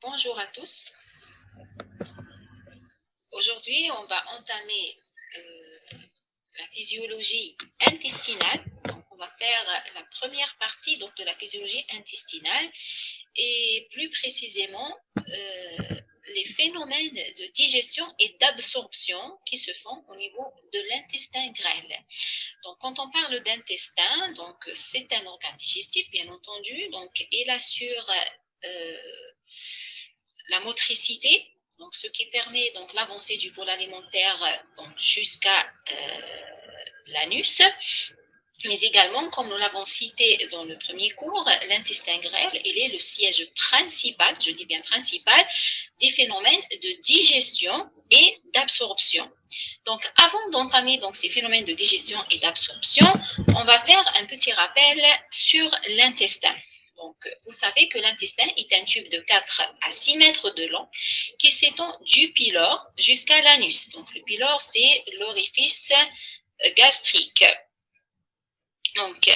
Bonjour à tous. Aujourd'hui, on va entamer la physiologie intestinale. Donc, on va faire la première partie donc, de la physiologie intestinale et plus précisément les phénomènes de digestion et d'absorption qui se font au niveau de l'intestin grêle. Donc, quand on parle d'intestin, donc c'est un organe digestif, bien entendu. Donc, il assure la motricité, donc ce qui permet donc l'avancée du bol alimentaire jusqu'à l'anus, mais également, comme nous l'avons cité dans le premier cours, l'intestin grêle, il est le siège principal, je dis bien principal, des phénomènes de digestion et d'absorption. Donc, avant d'entamer donc ces phénomènes de digestion et d'absorption, on va faire un petit rappel sur l'intestin. Donc, vous savez que l'intestin est un tube de 4 à 6 mètres de long qui s'étend du pylore jusqu'à l'anus. Donc, le pylore, c'est l'orifice gastrique. Donc,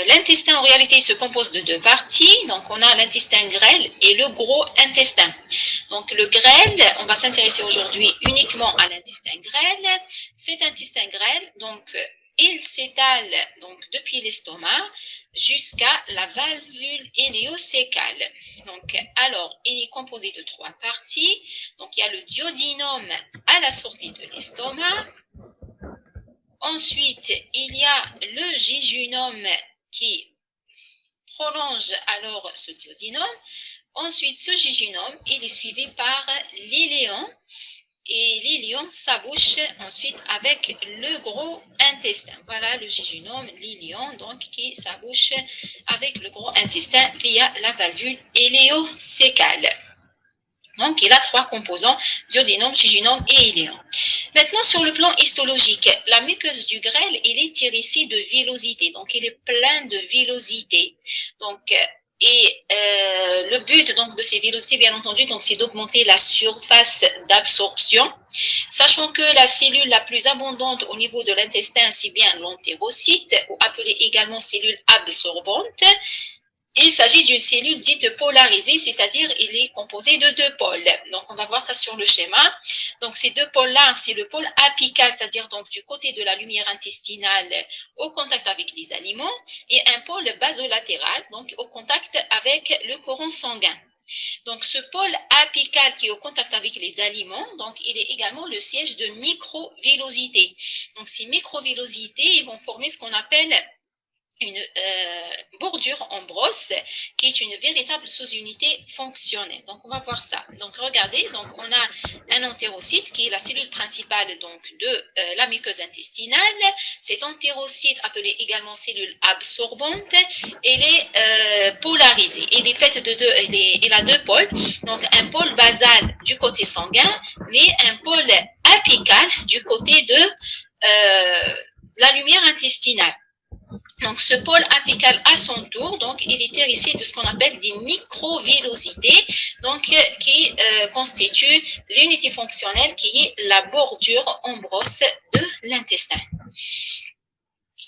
l'intestin, en réalité, se compose de deux parties. Donc, on a l'intestin grêle et le gros intestin. Donc, le grêle, on va s'intéresser aujourd'hui uniquement à l'intestin grêle. Cet intestin grêle, donc, il s'étale donc depuis l'estomac jusqu'à la valvule iléocécale. Donc, alors, il est composé de trois parties. Donc, il y a le duodénum à la sortie de l'estomac. Ensuite, il y a le jéjunum qui prolonge alors ce duodénum. Ensuite, ce jéjunum, il est suivi par l'iléon. Et l'iléon s'abouche ensuite avec le gros intestin. Voilà le jéjunum, l'iléon, donc qui s'abouche avec le gros intestin via la valvule iléocécale. Donc, il a trois composants, duodénum, jéjunum et iléon. Maintenant, sur le plan histologique, la muqueuse du grêle, il est hérissée de villosité. Donc, il est plein de villosité. Donc, le but donc de ces villosités, bien entendu, donc c'est d'augmenter la surface d'absorption, sachant que la cellule la plus abondante au niveau de l'intestin, c'est bien l'entérocyte, ou appelée également cellule absorbante. Il s'agit d'une cellule dite polarisée, c'est-à-dire il est composé de deux pôles. Donc, on va voir ça sur le schéma. Donc, ces deux pôles-là, c'est le pôle apical, c'est-à-dire donc du côté de la lumière intestinale au contact avec les aliments, et un pôle basolatéral, donc au contact avec le courant sanguin. Donc, ce pôle apical qui est au contact avec les aliments, donc il est également le siège de microvillosités. Donc, ces microvillosités vont former ce qu'on appelle une bordure en brosse qui est une véritable sous-unité fonctionnelle. Donc, on va voir ça. Donc, regardez, donc on a un entérocyte qui est la cellule principale donc de la muqueuse intestinale. Cet entérocyte, appelé également cellule absorbante, elle est polarisée. Elle est faite de deux, elle a deux pôles. Donc, un pôle basal du côté sanguin, mais un pôle apical du côté de la lumière intestinale. Donc, ce pôle apical, à son tour, donc, il est hérissé de ce qu'on appelle des microvillosités, donc, qui constituent l'unité fonctionnelle qui est la bordure en brosse de l'intestin.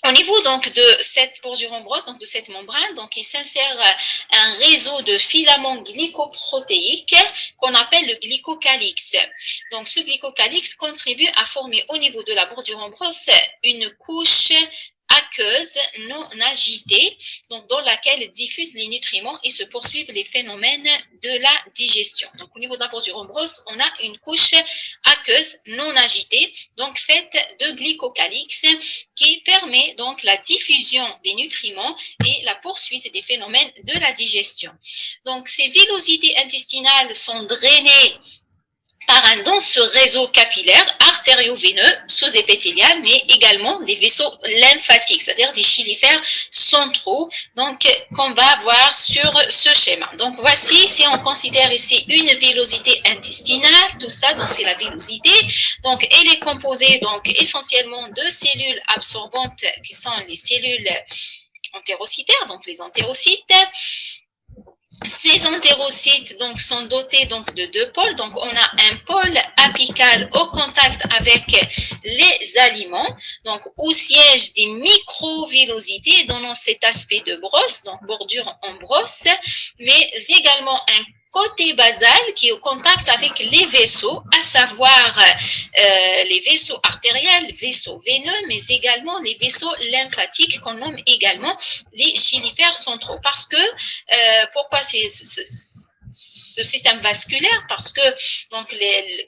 Au niveau donc de cette bordure en brosse, donc de cette membrane, donc il s'insère un réseau de filaments glycoprotéiques qu'on appelle le glycocalyx. Donc ce glycocalyx contribue à former au niveau de la bordure en brosse une couche aqueuse non agitée, donc dans laquelle diffusent les nutriments et se poursuivent les phénomènes de la digestion. Donc au niveau de la bordure en brosse, on a une couche aqueuse non agitée, donc faite de glycocalyx, qui permet donc la diffusion des nutriments et la poursuite des phénomènes de la digestion. Donc ces villosités intestinales sont drainées par un dense réseau capillaire artério-veineux sous-épithélial, mais également des vaisseaux lymphatiques, c'est-à-dire des chylifères centraux, donc qu'on va voir sur ce schéma. Donc voici, si on considère ici une villosité intestinale, tout ça, donc c'est la villosité. Donc elle est composée donc essentiellement de cellules absorbantes qui sont les cellules entérocytaires, donc les entérocytes. Ces entérocytes donc, sont dotés donc, de deux pôles. Donc, on a un pôle apical au contact avec les aliments, donc où siègent des microvillosités donnant cet aspect de brosse, donc bordure en brosse, mais également un côté basal qui est au contact avec les vaisseaux, à savoir les vaisseaux artériels, vaisseaux veineux, mais également les vaisseaux lymphatiques qu'on nomme également les chylifères centraux. Parce que, pourquoi ce système vasculaire? Parce que donc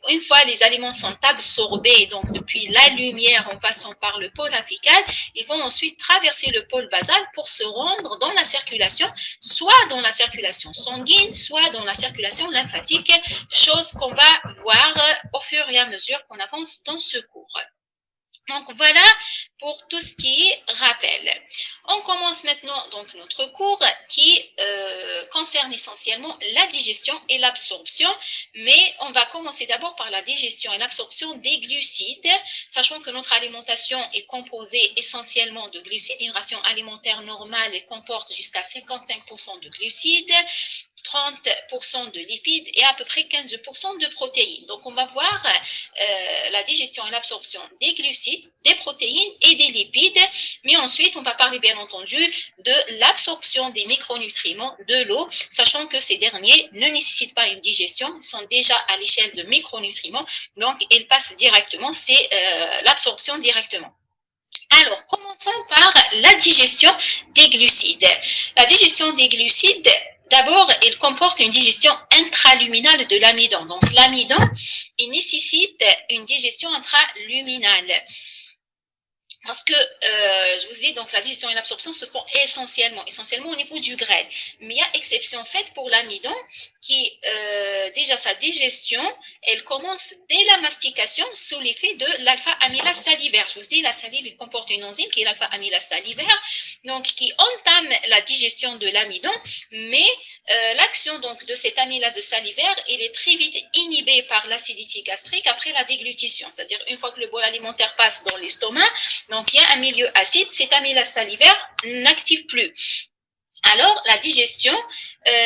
une fois les aliments sont absorbés, donc depuis la lumière en passant par le pôle apical, ils vont ensuite traverser le pôle basal pour se rendre dans la circulation, soit dans la circulation sanguine, soit dans la circulation lymphatique, chose qu'on va voir au fur et à mesure qu'on avance dans ce cours. Donc voilà pour tout ce qui est rappel. On commence maintenant donc notre cours qui concerne essentiellement la digestion et l'absorption, mais on va commencer d'abord par la digestion et l'absorption des glucides, sachant que notre alimentation est composée essentiellement de glucides. Une ration alimentaire normale comporte jusqu'à 55% de glucides, 30% de lipides et à peu près 15% de protéines. Donc, on va voir la digestion et l'absorption des glucides, des protéines et des lipides. Mais ensuite, on va parler bien entendu de l'absorption des micronutriments de l'eau, sachant que ces derniers ne nécessitent pas une digestion, ils sont déjà à l'échelle de micronutriments. Donc, ils passent directement, c'est l'absorption directement. Alors, commençons par la digestion des glucides. La digestion des glucides, d'abord, il comporte une digestion intraluminale de l'amidon. Donc, l'amidon, il nécessite une digestion intraluminale. Parce que, je vous dis, donc la digestion et l'absorption se font essentiellement au niveau du grêle. Mais il y a exception faite pour l'amidon qui, déjà sa digestion, elle commence dès la mastication sous l'effet de l'alpha-amylase salivaire. Je vous dis, la salive, il comporte une enzyme qui est l'alpha-amylase salivaire, donc qui entame la digestion de l'amidon, mais l'action donc de cette amylase salivaire, elle est très vite inhibée par l'acidité gastrique après la déglutition. C'est-à-dire, une fois que le bol alimentaire passe dans l'estomac, donc il y a un milieu acide, cette amylase salivaire n'active plus. Alors, la digestion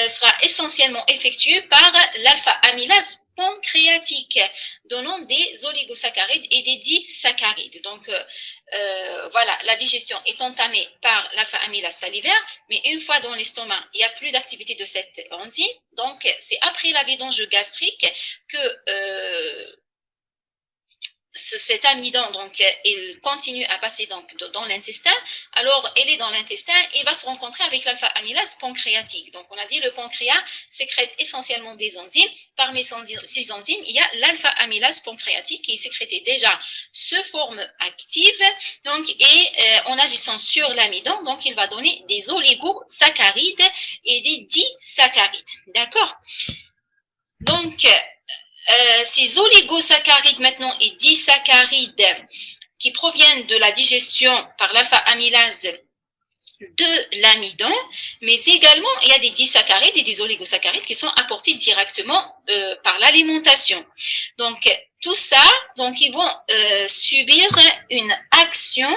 sera essentiellement effectuée par l'alpha-amylase pancréatique, donnant des oligosaccharides et des disaccharides. Donc, voilà, la digestion est entamée par l'alpha-amylase salivaire, mais une fois dans l'estomac, il n'y a plus d'activité de cette enzyme. Donc, c'est après la vidange gastrique que cet amidon, donc, il continue à passer donc, dans l'intestin. Alors, elle est dans l'intestin et va se rencontrer avec l'alpha-amylase pancréatique. Donc, on a dit le pancréas sécrète essentiellement des enzymes. Parmi ces enzymes, il y a l'alpha-amylase pancréatique qui est sécrétée déjà sous forme active. Donc, et en agissant sur l'amidon, donc, il va donner des oligosaccharides et des disaccharides. D'accord? Donc, ces oligosaccharides maintenant et disaccharides qui proviennent de la digestion par l'alpha-amylase de l'amidon, mais également il y a des disaccharides et des oligosaccharides qui sont apportés directement par l'alimentation. Donc tout ça, donc ils vont subir une action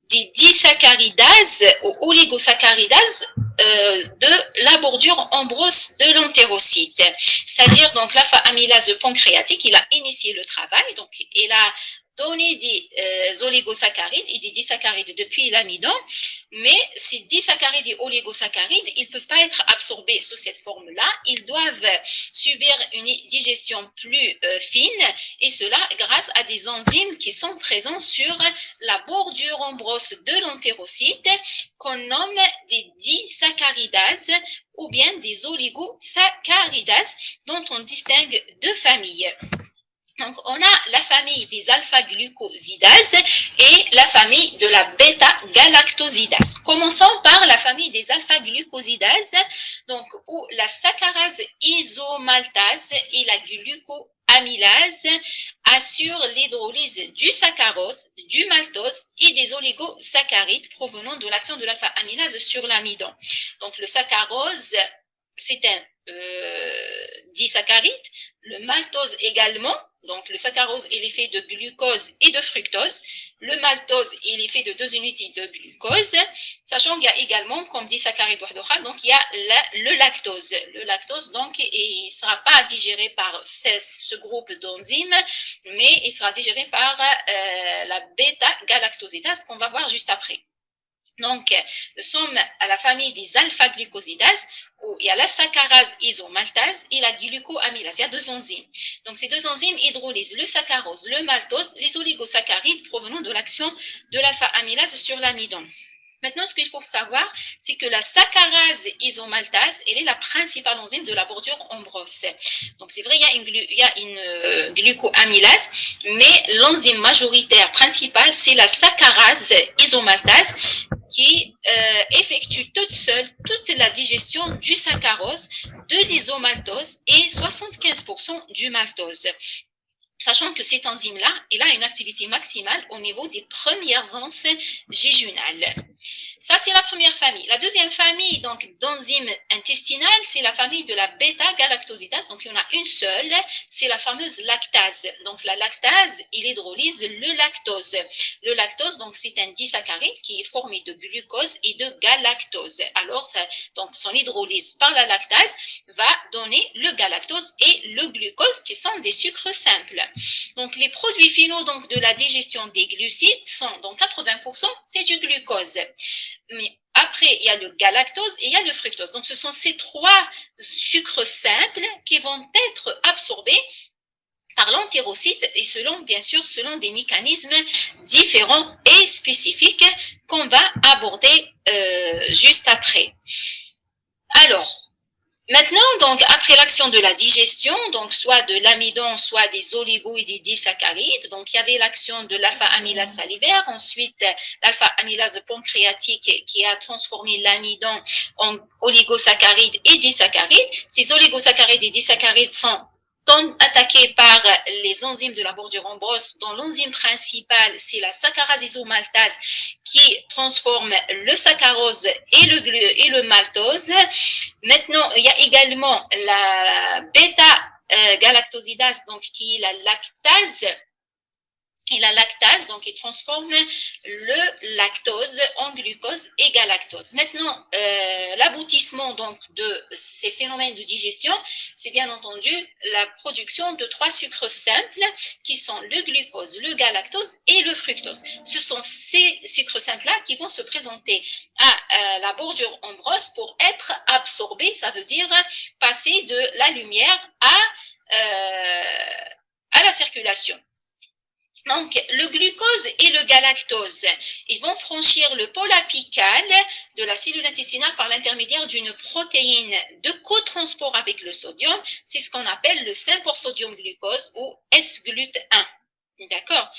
des disaccaridases ou oligosaccharidases de la bordure ambrose de l'entérocyte. C'est-à-dire, donc, l'alpha-amylase pancréatique, il a initié le travail, donc, il a donné des oligosaccharides et des disaccharides depuis l'amidon, mais ces disaccharides et oligosaccharides, ils ne peuvent pas être absorbés sous cette forme-là, ils doivent subir une digestion plus fine, et cela grâce à des enzymes qui sont présents sur la bordure ambrose de l'entérocyte, qu'on nomme des disaccaridases ou bien des oligosaccharidases, dont on distingue deux familles. Donc, on a la famille des alpha-glucosidases et la famille de la bêta-galactosidase. Commençons par la famille des alpha-glucosidases, donc, où la saccharase isomaltase et la glucoamylase assurent l'hydrolyse du saccharose, du maltose et des oligosaccharides provenant de l'action de l'alpha-amylase sur l'amidon. Donc, le saccharose, c'est un disaccharide, le maltose également. Donc, le saccharose, il est fait de glucose et de fructose. Le maltose, il est fait de 2 unités de glucose. Sachant qu'il y a également, comme dit saccharide wahdokhal, donc il y a le lactose. Le lactose, donc, il ne sera pas digéré par ce groupe d'enzymes, mais il sera digéré par la bêta-galactosidase qu'on va voir juste après. Donc, nous sommes à la famille des alpha-glucosidases où il y a la saccharase isomaltase et la glucoamylase. Il y a deux enzymes. Donc, ces deux enzymes hydrolysent le saccharose, le maltose, les oligosaccharides provenant de l'action de l'alpha-amylase sur l'amidon. Maintenant, ce qu'il faut savoir, c'est que la saccharase isomaltase, elle est la principale enzyme de la bordure en brosse. Donc, c'est vrai, il y a une glucoamylase, mais l'enzyme majoritaire principale, c'est la saccharase isomaltase qui effectue toute seule toute la digestion du saccharose, de l'isomaltose et 75% du maltose. Sachant que cette enzyme-là, elle a une activité maximale au niveau des premières anses jejunales. Ça, c'est la première famille. La deuxième famille donc d'enzymes intestinales, c'est la famille de la bêta-galactosidase. Donc, il y en a une seule, c'est la fameuse lactase. Donc, la lactase, il hydrolyse le lactose. Le lactose, donc, c'est un disaccharide qui est formé de glucose et de galactose. Alors, donc, son hydrolyse par la lactase va donner le galactose et le glucose qui sont des sucres simples. Donc, les produits finaux donc, de la digestion des glucides sont, donc 80%, c'est du glucose. Mais après, il y a le galactose et il y a le fructose. Donc, ce sont ces trois sucres simples qui vont être absorbés par l'entérocyte et bien sûr, selon des mécanismes différents et spécifiques qu'on va aborder juste après. Alors, maintenant, donc, après l'action de la digestion, donc soit de l'amidon, soit des oligos et des disaccharides, donc il y avait l'action de l'alpha-amylase salivaire, ensuite l'alpha-amylase pancréatique qui a transformé l'amidon en oligosaccharides et disaccharides. Ces oligosaccharides et disaccharides sont attaqués par les enzymes de la bordure en brosse, dont l'enzyme principale, c'est la saccharase isomaltase qui transforme le saccharose et le maltose. Maintenant, il y a également la bêta-galactosidase, donc qui est la lactase. Et la lactase, donc, il transforme le lactose en glucose et galactose. Maintenant, l'aboutissement donc de ces phénomènes de digestion, c'est bien entendu la production de trois sucres simples qui sont le glucose, le galactose et le fructose. Ce sont ces sucres simples-là qui vont se présenter à la bordure en brosse pour être absorbés, ça veut dire passer de la lumière à la circulation. Donc, le glucose et le galactose, ils vont franchir le pôle apical de la cellule intestinale par l'intermédiaire d'une protéine de cotransport avec le sodium. C'est ce qu'on appelle le 5% sodium glucose ou S-GLUT1. D'accord?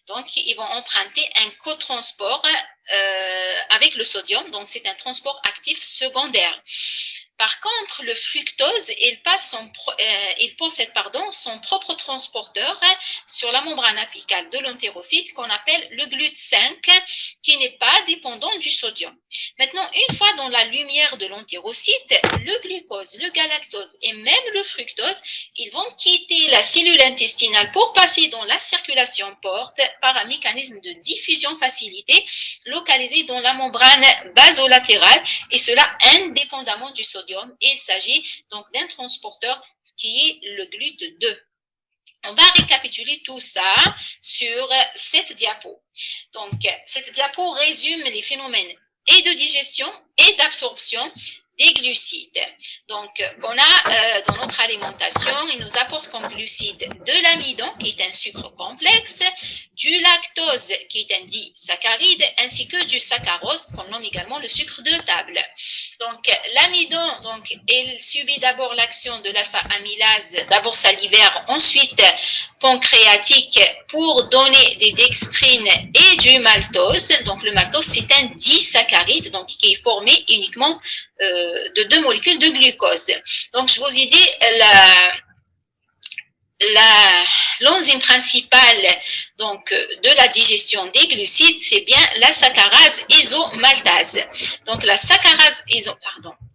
Donc, ils vont emprunter un cotransport avec le sodium. Donc, c'est un transport actif secondaire. Par contre, le fructose, il possède son propre transporteur sur la membrane apicale de l'entérocyte qu'on appelle le GLUT5, qui n'est pas dépendant du sodium. Maintenant, une fois dans la lumière de l'entérocyte, le glucose, le galactose et même le fructose, ils vont quitter la cellule intestinale pour passer dans la circulation porte par un mécanisme de diffusion facilité localisé dans la membrane basolatérale et cela indépendamment du sodium. Et il s'agit donc d'un transporteur qui est le GLUT2. On va récapituler tout ça sur cette diapo. Donc, cette diapo résume les phénomènes et de digestion et d'absorption des glucides. Donc, on a dans notre alimentation, il nous apporte comme glucides de l'amidon, qui est un sucre complexe, du lactose, qui est un disaccharide, ainsi que du saccharose, qu'on nomme également le sucre de table. Donc, l'amidon, donc, il subit d'abord l'action de l'alpha-amylase, d'abord salivaire, ensuite pancréatique, pour donner des dextrines et du maltose. Donc, le maltose, c'est un disaccharide, donc, qui est formé uniquement de deux molécules de glucose. Donc, je vous ai dit, l'enzyme principale donc, de la digestion des glucides, c'est bien la saccharase isomaltase. Donc, la saccharase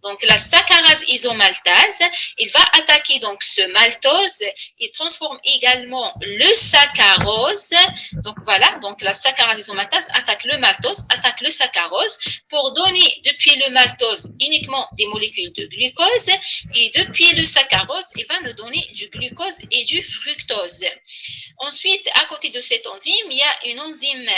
Donc, la saccharase isomaltase, il va attaquer donc ce maltose. Il transforme également le saccharose. Donc, voilà. Donc, la saccharase isomaltase attaque le maltose, attaque le saccharose pour donner depuis le maltose uniquement des molécules de glucose et depuis le saccharose, il va nous donner du glucose et du fructose. Ensuite, à côté de cette enzyme, il y a une enzyme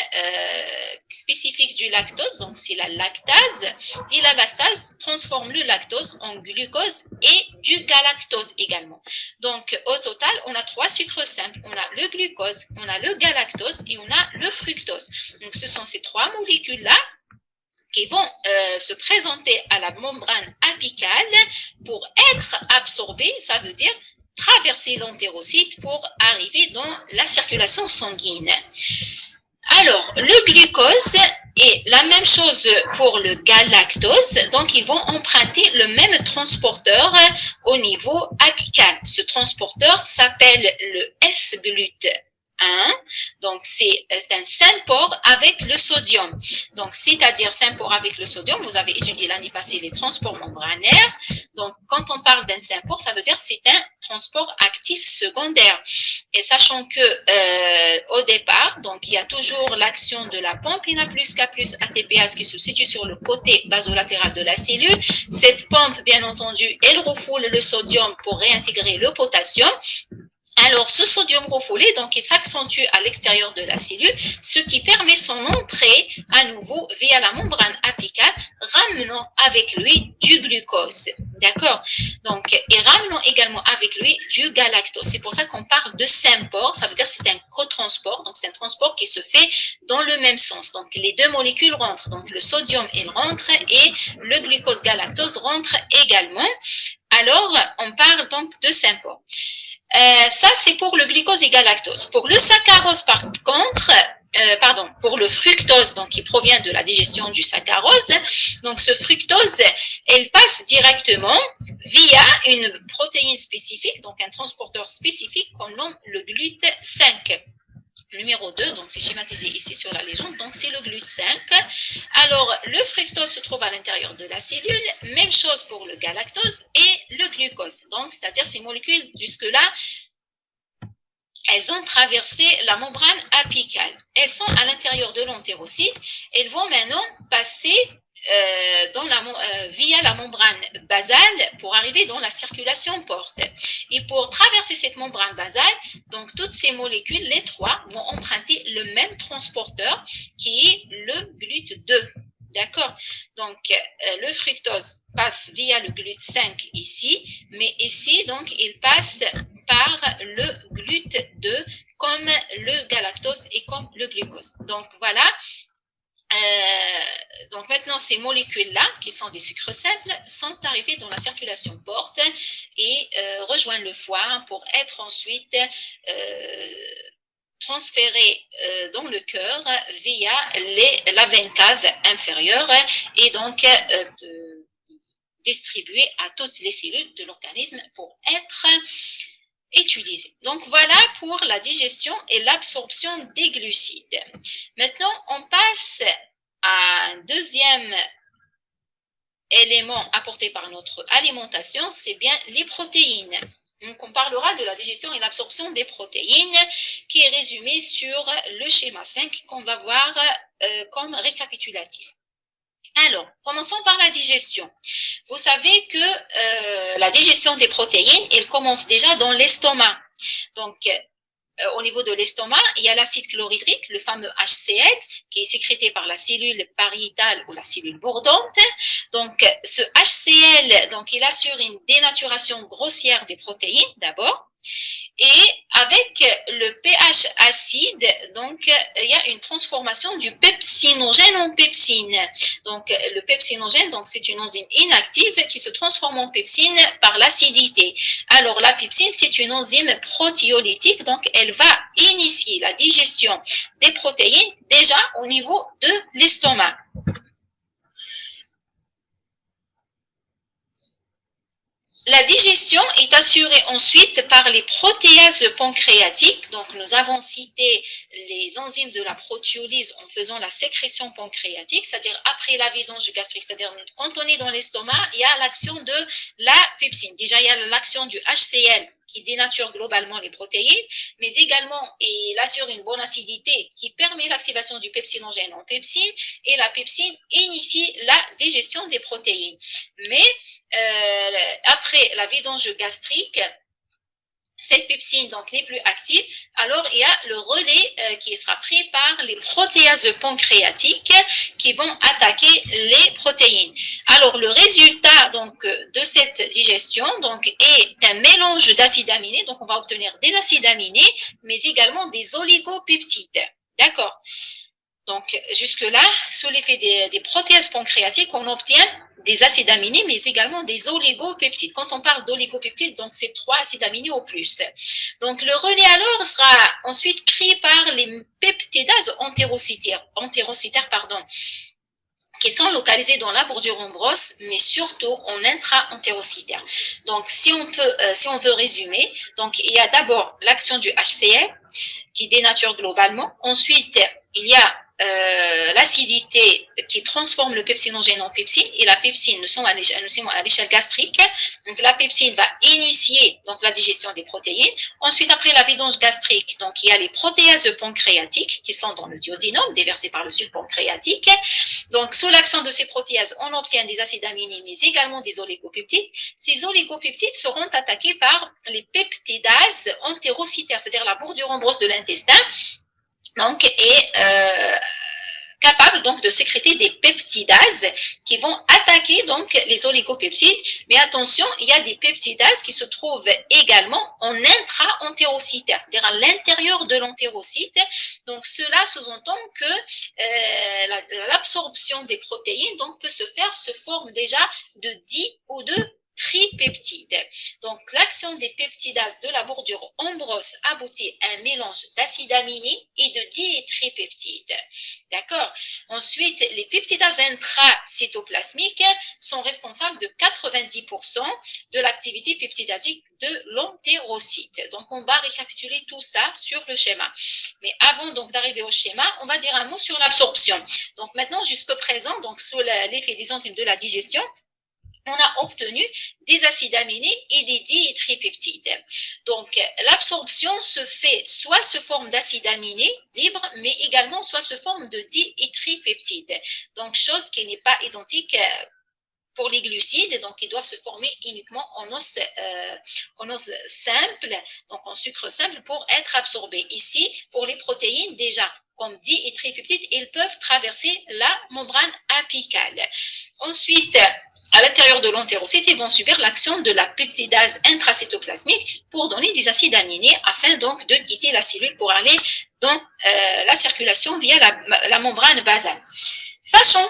spécifique du lactose, donc c'est la lactase. Et la lactase transforme le lactose en glucose et du galactose également. Donc, au total, on a 3 sucres simples. On a le glucose, on a le galactose et on a le fructose. Donc, ce sont ces 3 molécules-là qui vont se présenter à la membrane apicale pour être absorbées, ça veut dire traverser l'entérocyte pour arriver dans la circulation sanguine. Alors, le glucose est la même chose pour le galactose, donc ils vont emprunter le même transporteur au niveau apical. Ce transporteur s'appelle le S-GLUT1. Donc, c'est un sympore avec le sodium. Donc, c'est-à-dire sympore avec le sodium, vous avez étudié l'année passée les transports membranaires. Donc, quand on parle d'un sympore, ça veut dire que c'est un transport actif secondaire. Et sachant que au départ, donc il y a toujours l'action de la pompe INA plus K plus ATPase qui se situe sur le côté basolatéral de la cellule. Cette pompe, bien entendu, elle refoule le sodium pour réintégrer le potassium. Alors, ce sodium refoulé, donc, il s'accentue à l'extérieur de la cellule, ce qui permet son entrée à nouveau via la membrane apicale, ramenant avec lui du glucose. D'accord? Donc, et ramenant également avec lui du galactose. C'est pour ça qu'on parle de sympore, ça veut dire que c'est un cotransport, donc c'est un transport qui se fait dans le même sens. Donc, les 2 molécules rentrent, donc le sodium, il rentre et le glucose-galactose rentre également. Alors, on parle donc de sympore. Ça, c'est pour le glucose et galactose. Pour le saccharose, par contre, pour le fructose, donc qui provient de la digestion du saccharose, donc ce fructose, elle passe directement via une protéine spécifique, donc un transporteur spécifique qu'on nomme le GLUT5. Numéro 2, donc c'est schématisé ici sur la légende, donc c'est le GLUT5. Alors, le fructose se trouve à l'intérieur de la cellule, même chose pour le galactose et le glucose. Donc, c'est-à-dire ces molécules, jusque-là, elles ont traversé la membrane apicale. Elles sont à l'intérieur de l'entérocyte. Elles vont maintenant passer via la membrane basale pour arriver dans la circulation porte. Et pour traverser cette membrane basale, donc toutes ces molécules, les 3, vont emprunter le même transporteur qui est le GLUT2. D'accord? Donc, le fructose passe via le GLUT5 ici, mais ici, donc, il passe par le GLUT2 comme le galactose et comme le glucose. Donc, voilà. Donc maintenant, ces molécules-là, qui sont des sucres simples, sont arrivées dans la circulation porte et rejoignent le foie pour être ensuite transférées dans le cœur via la veine cave inférieure et donc distribuées à toutes les cellules de l'organisme pour être utilisées. Donc voilà pour la digestion et l'absorption des glucides. Maintenant, on passe à un deuxième élément apporté par notre alimentation, c'est bien les protéines. Donc, on parlera de la digestion et l'absorption des protéines qui est résumé sur le schéma 5 qu'on va voir comme récapitulatif. Alors, commençons par la digestion. Vous savez que la digestion des protéines, elle commence déjà dans l'estomac. Donc, au niveau de l'estomac, il y a l'acide chlorhydrique, le fameux HCl, qui est sécrété par la cellule pariétale ou la cellule bordante. Donc, ce HCl, donc, il assure une dénaturation grossière des protéines, d'abord. Et avec le pH acide, donc, il y a une transformation du pepsinogène en pepsine. Donc, le pepsinogène, donc, c'est une enzyme inactive qui se transforme en pepsine par l'acidité. Alors, la pepsine, c'est une enzyme protéolytique, donc, elle va initier la digestion des protéines déjà au niveau de l'estomac. La digestion est assurée ensuite par les protéases pancréatiques. Donc, nous avons cité les enzymes de la protéolyse en faisant la sécrétion pancréatique, c'est-à-dire après la vidange gastrique. C'est-à-dire, quand on est dans l'estomac, il y a l'action de la pepsine. Déjà, il y a l'action du HCl qui dénature globalement les protéines, mais également il assure une bonne acidité qui permet l'activation du pepsinogène en pepsine, et la pepsine initie la digestion des protéines. Mais après la vidange gastrique, cette pepsine donc n'est plus active, alors il y a le relais qui sera pris par les protéases pancréatiques qui vont attaquer les protéines. Alors le résultat donc de cette digestion donc est un mélange d'acides aminés, donc on va obtenir des acides aminés, mais également des oligopeptides. D'accord? Donc jusque-là, sous l'effet des protéases pancréatiques, on obtient des acides aminés, mais également des oligopeptides. Quand on parle d'oligopeptides, donc c'est 3 acides aminés au plus. Donc le relais alors sera ensuite créé par les peptidases entérocitaires, qui sont localisés dans la bordure ombrose, mais surtout en intra-entérocitaire. Donc, si on veut résumer, donc il y a d'abord l'action du HCl qui dénature globalement. Ensuite, il y a l'acidité qui transforme le pepsinogène en pepsine, et la pepsine, nous sommes à l'échelle gastrique. Donc la pepsine va initier donc la digestion des protéines. Ensuite, après la vidange gastrique, donc il y a les protéases pancréatiques qui sont dans le duodénum, déversées par le suc pancréatique. Donc sous l'action de ces protéases, on obtient des acides aminés, mais également des oligopeptides. Ces oligopeptides seront attaqués par les peptidases entérocitaires, c'est-à-dire la bordure ombrose de l'intestin, donc est capable donc de sécréter des peptidases qui vont attaquer donc les oligopeptides. Mais attention, il y a des peptidases qui se trouvent également en intra-entérocitaire, c'est-à-dire à l'intérieur de l'entérocyte. Donc cela sous-entend que l'absorption des protéines donc peut se faire sous forme déjà de di ou de tripeptides. Donc, l'action des peptidases de la bordure ombrose aboutit à un mélange d'acides aminés et de diétripeptides. D'accord? Ensuite, les peptidases intracytoplasmiques sont responsables de 90% de l'activité peptidasique de l'entérocyte. Donc, on va récapituler tout ça sur le schéma. Mais avant donc d'arriver au schéma, on va dire un mot sur l'absorption. Donc, maintenant, jusqu'à présent, donc sous l'effet des enzymes de la digestion, on a obtenu des acides aminés et des diétripeptides. Donc, l'absorption se fait soit sous forme d'acides aminés libres, mais également soit sous forme de diétripeptides. Donc, chose qui n'est pas identique pour les glucides, donc ils doivent se former uniquement en os simple, donc en sucre simple pour être absorbés. Ici, pour les protéines, déjà, comme diétripeptides, ils peuvent traverser la membrane apicale. Ensuite, à l'intérieur de l'entérocyte, ils vont subir l'action de la peptidase intracytoplasmique pour donner des acides aminés afin donc de quitter la cellule pour aller dans la circulation via la membrane basale. Sachons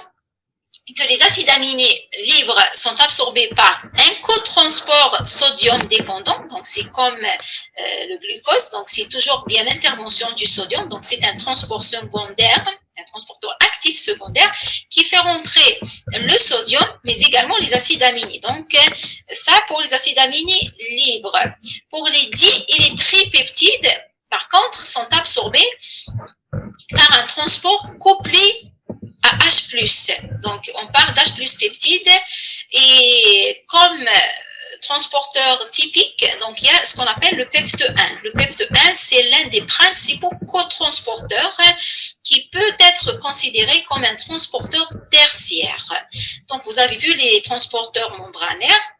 que les acides aminés libres sont absorbés par un cotransport sodium dépendant, donc c'est comme le glucose, donc c'est toujours bien l'intervention du sodium, donc c'est un transport secondaire, un transporteur actif secondaire qui fait rentrer le sodium, mais également les acides aminés. Donc ça pour les acides aminés libres. Pour les di et les tripeptides, par contre, sont absorbés par un transport couplé à H+. Donc, on parle d'H+ peptide, et comme transporteur typique, donc il y a ce qu'on appelle le PEPT1. Le PEPT1, c'est l'un des principaux cotransporteurs qui peut être considéré comme un transporteur tertiaire. Donc, vous avez vu les transporteurs membranaires.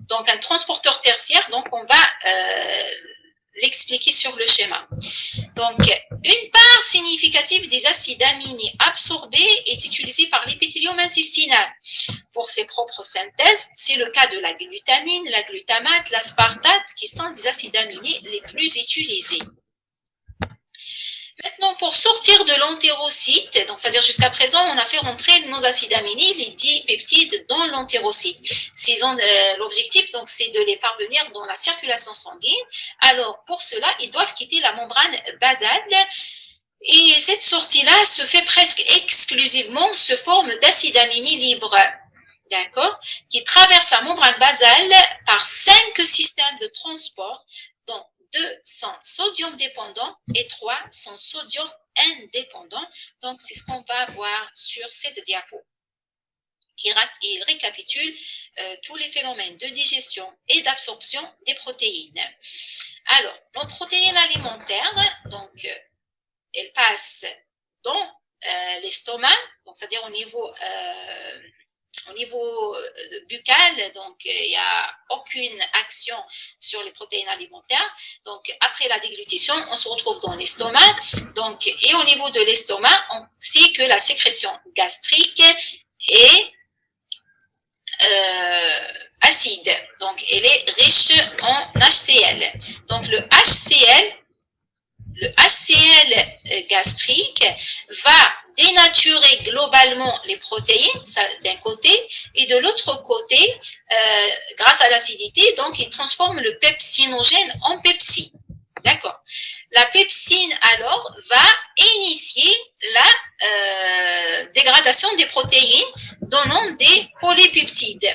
Donc, un transporteur tertiaire, donc on va l'expliquer sur le schéma. Donc, une part significative des acides aminés absorbés est utilisée par l'épithélium intestinal pour ses propres synthèses. C'est le cas de la glutamine, la glutamate, l'aspartate, qui sont des acides aminés les plus utilisés. Maintenant, pour sortir de l'entérocyte, donc c'est-à-dire jusqu'à présent, on a fait rentrer nos acides aminés, les dipeptides, dans l'entérocyte. L'objectif, donc, c'est de les parvenir dans la circulation sanguine. Alors, pour cela, ils doivent quitter la membrane basale. Et cette sortie-là se fait presque exclusivement sous forme d'acides aminés libres. d'accord, qui traverse la membrane basale par 5 systèmes de transport, dont 2 sont sodium dépendants et 3 sont sodium indépendants. Donc, c'est ce qu'on va voir sur cette diapo. Il récapitule tous les phénomènes de digestion et d'absorption des protéines. Alors, nos protéines alimentaires, donc, elles passent dans l'estomac, donc c'est-à-dire au niveau buccal, donc il n'y a aucune action sur les protéines alimentaires. Donc après la déglutition, on se retrouve dans l'estomac. Donc, et au niveau de l'estomac, on sait que la sécrétion gastrique est acide. Donc elle est riche en HCl. Donc le HCl gastrique va dénaturer globalement les protéines d'un côté et de l'autre côté, grâce à l'acidité, donc il transforme le pepsinogène en pepsine. D'accord. La pepsine alors va initier la dégradation des protéines donnant des polypeptides.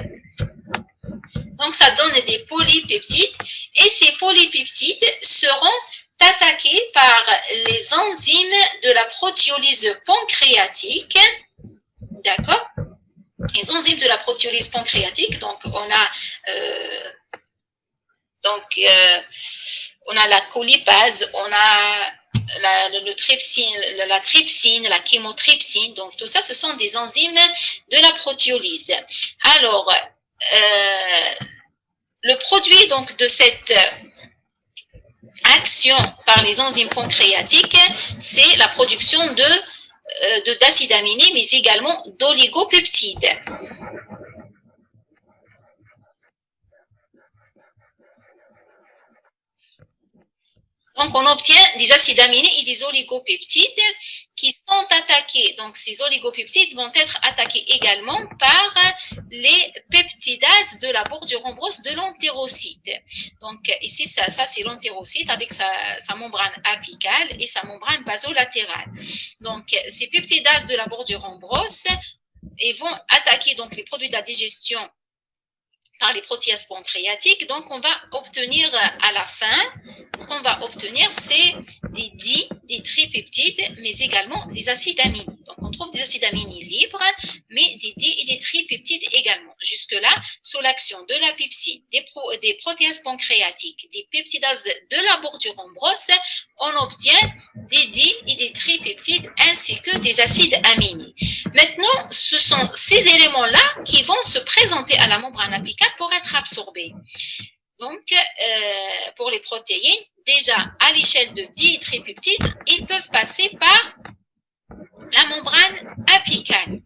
Donc ça donne des polypeptides et ces polypeptides seront attaqués par les enzymes de la protéolyse pancréatique. D'accord? Les enzymes de la protéolyse pancréatique, donc on a la colipase, on a la trypsine, la chymotrypsine, donc tout ça, ce sont des enzymes de la protéolyse. Alors, le produit donc de cette action par les enzymes pancréatiques, c'est la production d'acides aminés, mais également d'oligopeptides. Donc, on obtient des acides aminés et des oligopeptides qui sont attaqués. Donc, ces oligopeptides vont être attaqués également par les peptidases de la bordure rhombreuse de l'entérocyte. Donc, ici, ça c'est l'entérocyte avec sa membrane apicale et sa membrane basolatérale. Donc, ces peptidases de la bordure rhombreuse vont attaquer donc les produits de la digestion par les protéases pancréatiques. Donc, on va obtenir à la fin, ce qu'on va obtenir, c'est des tripeptides, mais également des acides aminés. Donc, on trouve des acides aminés libres, mais des di et des tripeptides également. Jusque-là, sous l'action de la pepsine, des protéases pancréatiques, des peptidases de la bordure rhombreuse, on obtient des di et des tripeptides ainsi que des acides aminés. Maintenant, ce sont ces éléments-là qui vont se présenter à la membrane apicale pour être absorbés. Donc, pour les protéines, déjà à l'échelle de di et tripeptides, ils peuvent passer par la membrane apicale.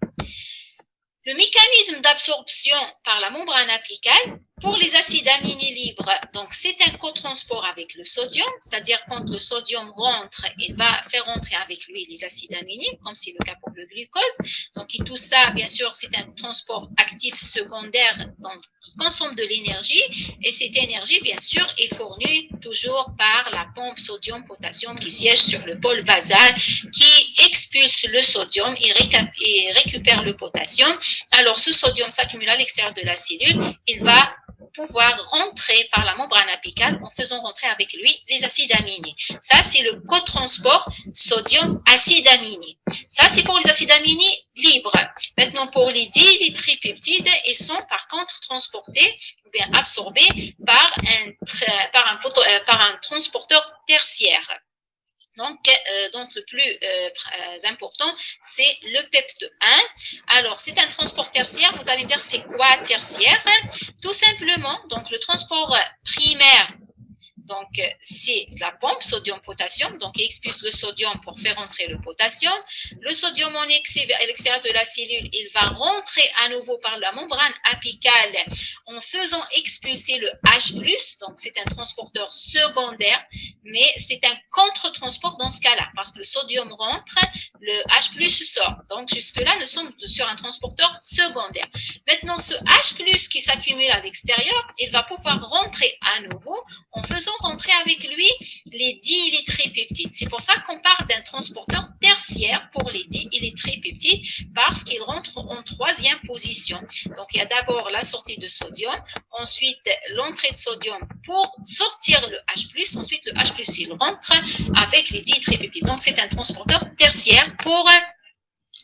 Le mécanisme d'absorption par la membrane apicale pour les acides aminés libres, donc c'est un cotransport avec le sodium, c'est-à-dire quand le sodium rentre, il va faire rentrer avec lui les acides aminés, comme c'est le cas pour le glucose. Donc tout ça, bien sûr, c'est un transport actif secondaire donc, qui consomme de l'énergie et cette énergie, bien sûr, est fournie toujours par la pompe sodium-potassium qui siège sur le pôle basal, qui expulse le sodium et récupère le potassium. Alors, ce sodium s'accumule à l'extérieur de la cellule, il va pouvoir rentrer par la membrane apicale en faisant rentrer avec lui les acides aminés. Ça, c'est le cotransport sodium-acide aminé. Ça, c'est pour les acides aminés libres. Maintenant, pour les di et les tripeptides, ils sont par contre transportés ou bien absorbés par un transporteur tertiaire. Donc le plus important, c'est le pepte-1. Alors, c'est un transport tertiaire. Vous allez me dire, c'est quoi tertiaire? Tout simplement, donc le transport primaire, donc c'est la pompe sodium-potassium, donc il expulse le sodium pour faire entrer le potassium. Le sodium à l'extérieur de la cellule, il va rentrer à nouveau par la membrane apicale en faisant expulser le H+, donc c'est un transporteur secondaire, mais c'est un contre-transport dans ce cas-là, parce que le sodium rentre, le H+ sort. Donc jusque-là, nous sommes sur un transporteur secondaire. Maintenant, ce H+ qui s'accumule à l'extérieur, il va pouvoir rentrer à nouveau en faisant rentrer avec lui les diélectripeptides. C'est pour ça qu'on parle d'un transporteur tertiaire pour les diélectripeptides, parce qu'il rentre en troisième position. Donc, il y a d'abord la sortie de sodium, ensuite l'entrée de sodium pour sortir le H+, ensuite le H+, il rentre avec les diélectripeptides. Donc, c'est un transporteur tertiaire pour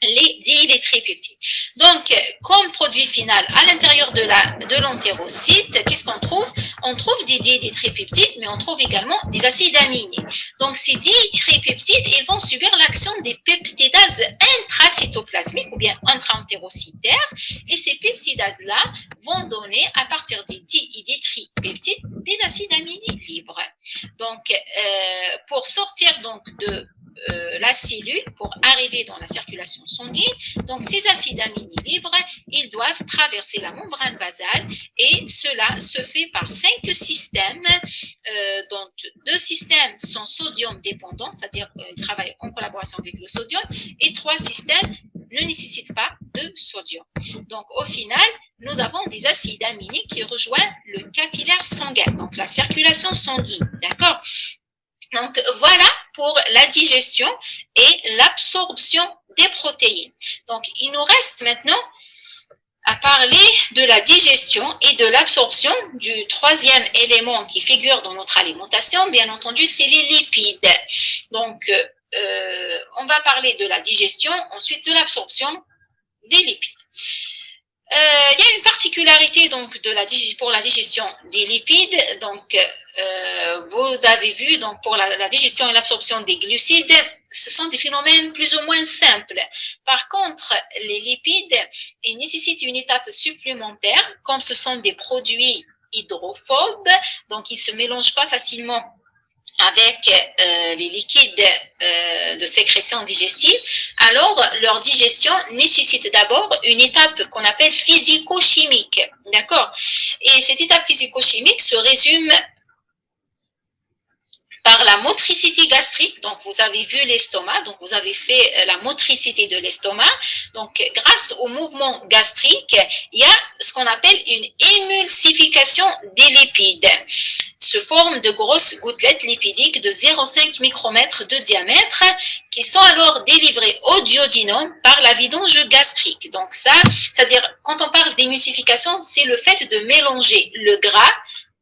les diélectripeptides. Donc, comme produit final, à l'intérieur de l'entérocyte, qu'est-ce qu'on trouve? On trouve des diélectripeptides, mais on trouve également des acides aminés. Donc, ces diélectripeptides, ils vont subir l'action des peptidases intracytoplasmiques ou bien intra-entérocytaires, et ces peptidases-là vont donner, à partir des diélectripeptides, des acides aminés libres. Donc, pour sortir donc de la cellule, pour arriver dans la circulation sanguine, donc ces acides aminés libres, ils doivent traverser la membrane basale, et cela se fait par 5 systèmes. Donc 2 systèmes sont sodium dépendants, c'est-à-dire qu'ils travaillent en collaboration avec le sodium, et 3 systèmes ne nécessitent pas de sodium. Donc au final, nous avons des acides aminés qui rejoignent le capillaire sanguin, donc la circulation sanguine, d'accord? Donc, voilà pour la digestion et l'absorption des protéines. Donc, il nous reste maintenant à parler de la digestion et de l'absorption du troisième élément qui figure dans notre alimentation. Bien entendu, c'est les lipides. Donc, on va parler de la digestion, ensuite de l'absorption des lipides. Il y a une particularité donc pour la digestion des lipides. Donc, vous avez vu, donc pour la digestion et l'absorption des glucides, ce sont des phénomènes plus ou moins simples. Par contre, les lipides, ils nécessitent une étape supplémentaire, comme ce sont des produits hydrophobes, donc ils ne se mélangent pas facilement avec les liquides de sécrétion digestive. Alors, leur digestion nécessite d'abord une étape qu'on appelle physico-chimique, d'accord? Et cette étape physico-chimique se résume par la motricité gastrique. Donc, vous avez vu l'estomac, donc vous avez fait la motricité de l'estomac. Donc, grâce au mouvement gastrique, il y a ce qu'on appelle une émulsification des lipides. Se forment de grosses gouttelettes lipidiques de 0,5 micromètres de diamètre qui sont alors délivrées au duodénum par la vidange gastrique. Donc ça, c'est-à-dire quand on parle d'émulsification, c'est le fait de mélanger le gras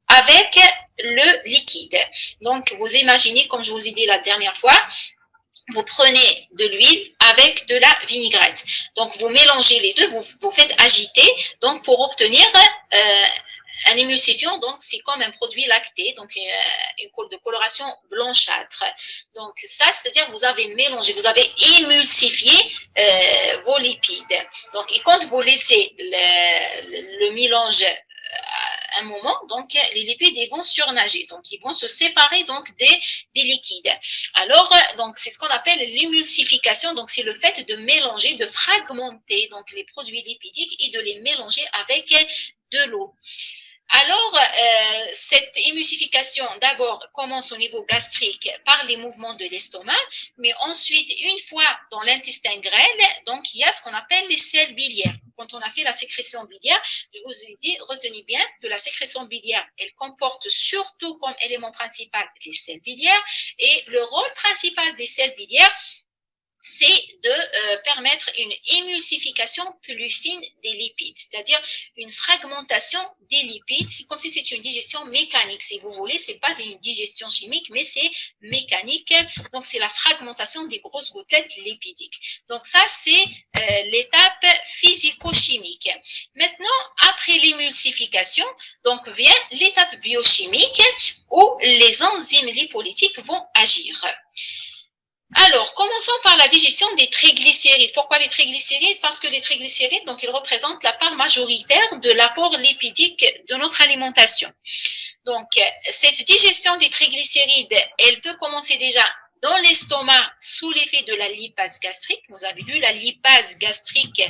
avec le liquide. Donc, vous imaginez, comme je vous ai dit la dernière fois, vous prenez de l'huile avec de la vinaigrette. Donc, vous mélangez les deux, vous faites agiter, donc pour obtenir un émulsifiant. Donc c'est comme un produit lacté, donc une de coloration blanchâtre. Donc ça, c'est-à-dire que vous avez mélangé, vous avez émulsifié vos lipides. Donc, et quand vous laissez le mélange un moment, donc les lipides ils vont surnager, donc ils vont se séparer donc des liquides. Alors donc c'est ce qu'on appelle l'émulsification, donc c'est le fait de mélanger, de fragmenter donc les produits lipidiques et de les mélanger avec de l'eau. Alors, cette émulsification, d'abord, commence au niveau gastrique par les mouvements de l'estomac, mais ensuite, une fois dans l'intestin grêle, donc il y a ce qu'on appelle les sels biliaires. Quand on a fait la sécrétion biliaire, je vous ai dit, retenez bien que la sécrétion biliaire, elle comporte surtout comme élément principal les sels biliaires, et le rôle principal des sels biliaires, c'est de permettre une émulsification plus fine des lipides, c'est-à-dire une fragmentation des lipides. C'est comme si c'est une digestion mécanique, si vous voulez. C'est pas une digestion chimique, mais c'est mécanique. Donc, c'est la fragmentation des grosses gouttelettes lipidiques. Donc, ça, c'est l'étape physico-chimique. Maintenant, après l'émulsification, donc vient l'étape biochimique où les enzymes lipolytiques vont agir. Alors, commençons par la digestion des triglycérides. Pourquoi les triglycérides? Parce que les triglycérides, donc, ils représentent la part majoritaire de l'apport lipidique de notre alimentation. Donc, cette digestion des triglycérides, elle peut commencer déjà dans l'estomac sous l'effet de la lipase gastrique. Vous avez vu la lipase gastrique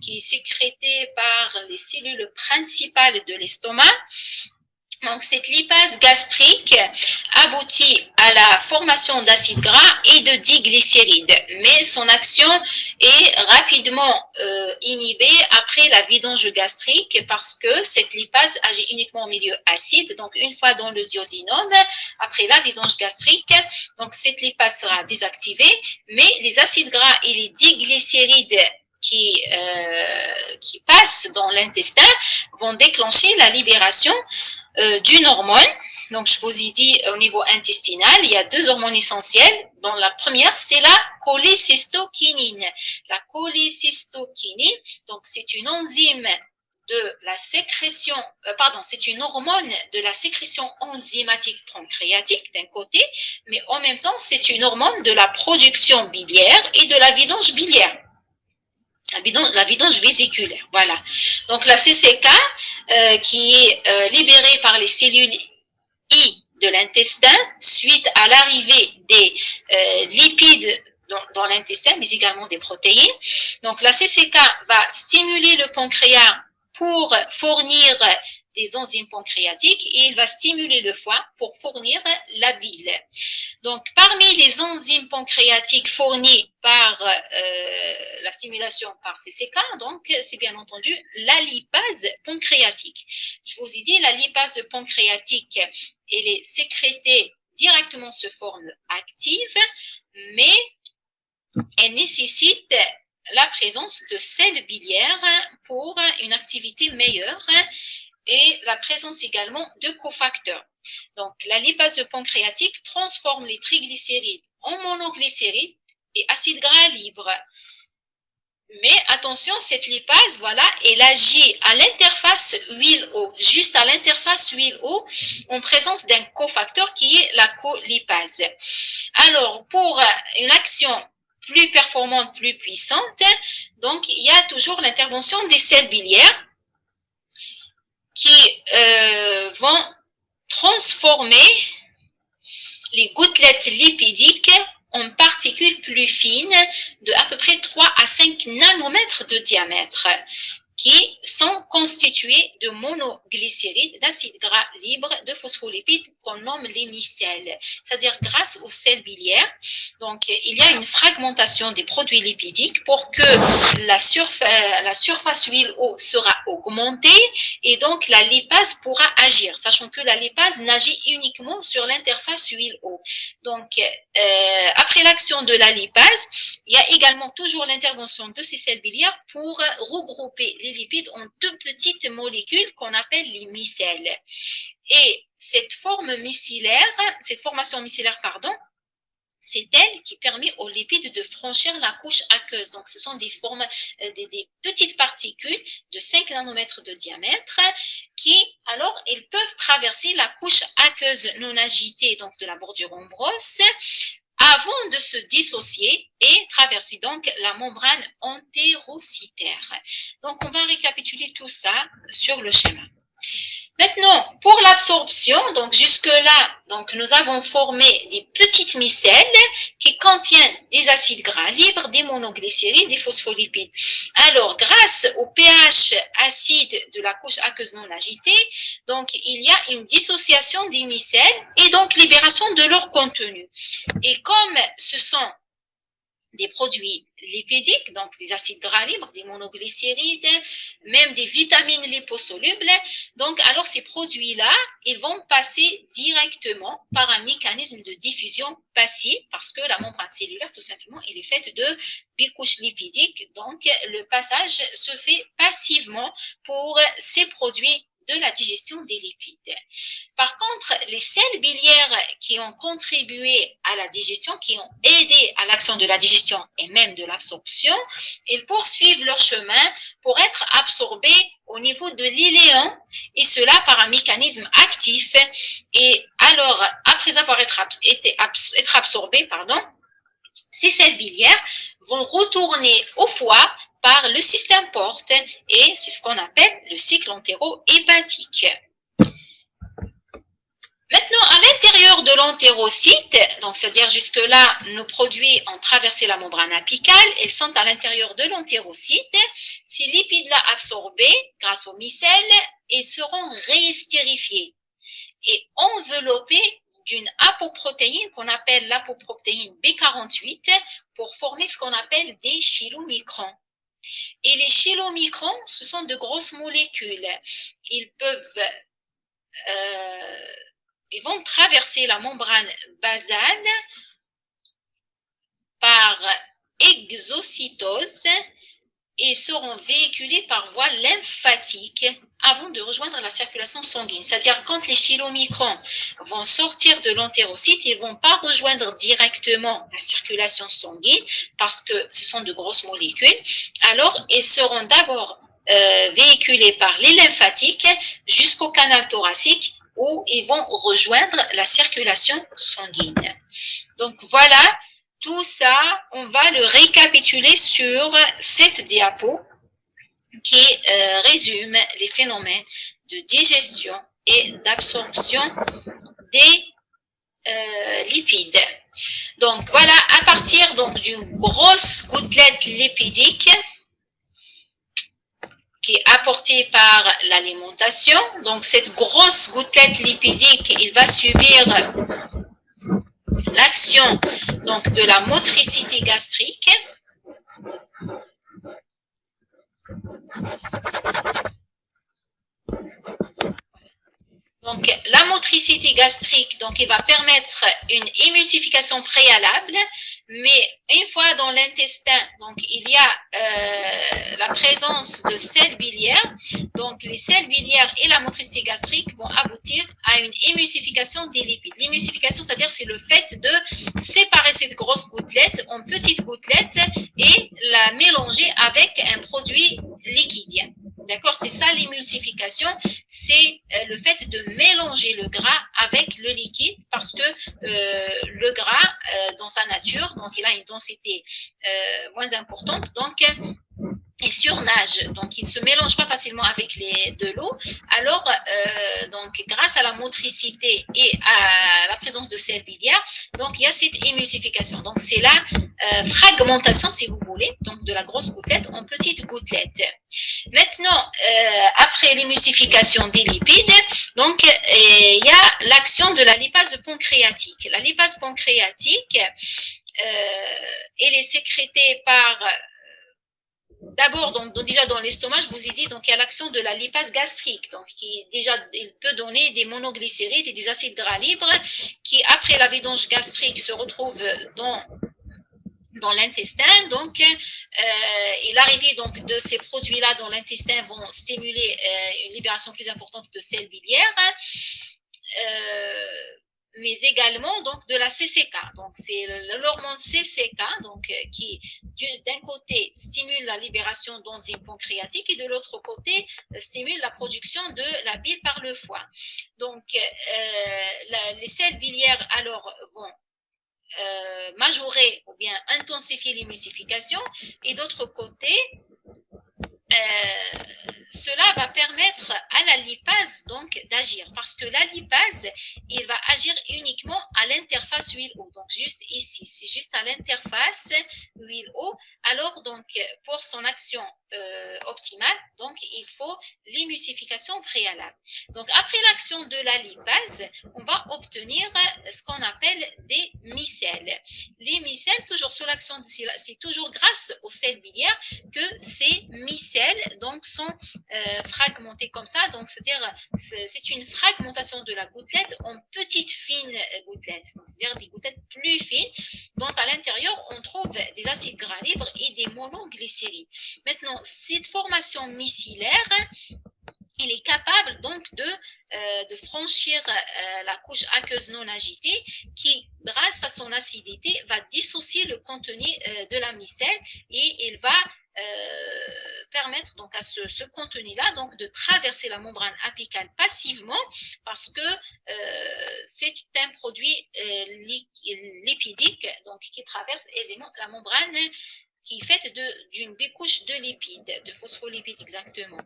qui est sécrétée par les cellules principales de l'estomac. Donc, cette lipase gastrique aboutit à la formation d'acides gras et de diglycérides, mais son action est rapidement inhibée après la vidange gastrique parce que cette lipase agit uniquement au milieu acide. Donc, une fois dans le duodénum, après la vidange gastrique, donc cette lipase sera désactivée, mais les acides gras et les diglycérides qui passent dans l'intestin vont déclencher la libération d'une hormone. Donc, je vous ai dit au niveau intestinal, il y a deux hormones essentielles. Dans la première, c'est la cholécystokinine. La cholécystokinine, donc c'est une enzyme de la sécrétion, c'est une hormone de la sécrétion enzymatique pancréatique d'un côté, mais en même temps, c'est une hormone de la production biliaire et de la vidange biliaire. La vidange vésiculaire, voilà. Donc la CCK qui est libérée par les cellules I de l'intestin suite à l'arrivée des lipides dans l'intestin, mais également des protéines. Donc la CCK va stimuler le pancréas pour fournir des enzymes pancréatiques et il va stimuler le foie pour fournir la bile. Donc, parmi les enzymes pancréatiques fournies par la stimulation par CCK, donc c'est bien entendu la lipase pancréatique. Je vous ai dit, la lipase pancréatique, elle est sécrétée directement sous forme active, mais elle nécessite la présence de sels biliaires pour une activité meilleure et la présence également de cofacteurs. Donc, la lipase pancréatique transforme les triglycérides en monoglycérides et acides gras libres. Mais attention, cette lipase, voilà, elle agit à l'interface huile-eau, juste à l'interface huile-eau, en présence d'un cofacteur qui est la colipase. Alors, pour une action plus performante, plus puissante, donc il y a toujours l'intervention des sels biliaires qui vont transformer les gouttelettes lipidiques en particules plus fines de à peu près 3 à 5 nanomètres de diamètre qui sont constituées de monoglycérides, d'acides gras libres, de phospholipides qu'on nomme les micelles, c'est-à-dire grâce aux sels biliaires. Donc, il y a une fragmentation des produits lipidiques pour que la surface huile-eau sera augmentée et donc la lipase pourra agir, sachant que la lipase n'agit uniquement sur l'interface huile-eau. Donc, après l'action de la lipase, il y a également toujours l'intervention de ces sels biliaires pour regrouper les lipides en deux petites molécules qu'on appelle les micelles. Et cette formation micellaire, c'est elle qui permet aux lipides de franchir la couche aqueuse. Donc, ce sont des petites particules de 5 nanomètres de diamètre qui, alors, elles peuvent traverser la couche aqueuse non agitée, donc de la bordure en brosse, avant de se dissocier et traverser donc la membrane entérocytaire. Donc, on va récapituler tout ça sur le schéma. Maintenant, pour l'absorption, donc jusque-là, donc nous avons formé des petites micelles qui contiennent des acides gras libres, des monoglycérides, des phospholipides. Alors, grâce au pH acide de la couche aqueuse non agitée, donc il y a une dissociation des micelles et donc libération de leur contenu. Et comme ce sont des produits lipidiques, donc des acides gras libres, des monoglycérides, même des vitamines liposolubles. Donc, alors ces produits-là, ils vont passer directement par un mécanisme de diffusion passive parce que la membrane cellulaire, tout simplement, elle est faite de bicouches lipidiques. Donc, le passage se fait passivement pour ces produits de la digestion des lipides. Par contre, les sels biliaires qui ont contribué à la digestion, qui ont aidé à l'action de la digestion et même de l'absorption, ils poursuivent leur chemin pour être absorbés au niveau de l'iléon et cela par un mécanisme actif. Et alors, après avoir été absorbés, ces sels biliaires vont retourner au foie par le système porte et c'est ce qu'on appelle le cycle entéro-hépatique. Maintenant, à l'intérieur de l'entérocyte, donc c'est-à-dire jusque-là, nos produits ont traversé la membrane apicale, ils sont à l'intérieur de l'entérocyte. Ces lipides-là absorbés grâce aux micelles, ils seront réestérifiés. est enveloppé d'une apoprotéine qu'on appelle l'apoprotéine B48 pour former ce qu'on appelle des chylomicrons. Et les chylomicrons, ce sont de grosses molécules. Ils vont traverser la membrane basale par exocytose et seront véhiculés par voie lymphatique avant de rejoindre la circulation sanguine. C'est-à-dire quand les chylomicrons vont sortir de l'entérocyte, ils ne vont pas rejoindre directement la circulation sanguine parce que ce sont de grosses molécules. Alors, ils seront d'abord véhiculés par les lymphatiques jusqu'au canal thoracique où ils vont rejoindre la circulation sanguine. Donc voilà, tout ça, on va le récapituler sur cette diapo qui résume les phénomènes de digestion et d'absorption des lipides. Donc voilà, à partir donc d'une grosse gouttelette lipidique qui est apportée par l'alimentation, donc cette grosse gouttelette lipidique, il va subir l'action donc de la motricité gastrique. Donc, la motricité gastrique, donc, il va permettre une émulsification préalable, mais une fois dans l'intestin, donc, il y a la présence de sels biliaires. Donc, les sels biliaires et la motricité gastrique vont aboutir à une émulsification des lipides. L'émulsification, c'est-à-dire, c'est le fait de séparer cette grosse gouttelette en petites gouttelettes et la mélanger avec un produit liquide. D'accord, c'est ça l'émulsification, c'est le fait de mélanger le gras avec le liquide parce que le gras, dans sa nature, donc il a une densité moins importante, donc il surnage, donc il ne se mélange pas facilement avec de l'eau. Alors, donc grâce à la motricité et à la présence de sels biliaires, donc il y a cette émulsification. Donc c'est la fragmentation, si vous voulez, donc de la grosse gouttelette en petites gouttelettes. Maintenant, après l'émulsification des lipides, donc il y a l'action de la lipase pancréatique. La lipase pancréatique, elle est sécrétée par d'abord, donc déjà dans l'estomac, je vous ai dit, donc il y a l'action de la lipase gastrique, donc qui déjà il peut donner des monoglycérides et des acides gras libres qui après la vidange gastrique se retrouvent dans l'intestin. Donc et l'arrivée donc de ces produits-là dans l'intestin vont stimuler une libération plus importante de sels biliaires. Mais également donc de la CCK. Donc c'est l'hormone CCK donc qui d'un côté stimule la libération d'enzymes pancréatiques et de l'autre côté stimule la production de la bile par le foie. Donc les sels biliaires alors vont majorer ou bien intensifier l'émulsification et d'autre côté cela va permettre à la lipase donc d'agir parce que la lipase, il va agir uniquement à l'interface huile-eau. Donc juste ici, c'est juste à l'interface huile-eau. Alors donc pour son action optimale, donc il faut l'émulsification préalable. Donc après l'action de la lipase, on va obtenir ce qu'on appelle des micelles. Les micelles, toujours sous l'action, c'est toujours grâce aux sels biliaires que ces micelles donc sont fragmentées comme ça. Donc c'est-à-dire c'est une fragmentation de la gouttelette en petites fines gouttelettes. Donc c'est-à-dire des gouttelettes plus fines dont à l'intérieur on trouve des acides gras libres et des monoglycérides. Maintenant cette formation micellaire, il est capable donc de franchir la couche aqueuse non agitée qui, grâce à son acidité, va dissocier le contenu de la micelle et il va permettre donc à ce contenu-là donc de traverser la membrane apicale passivement parce que c'est un produit lipidique donc qui traverse aisément la membrane qui est faite d'une bicouche de lipides, de phospholipides exactement.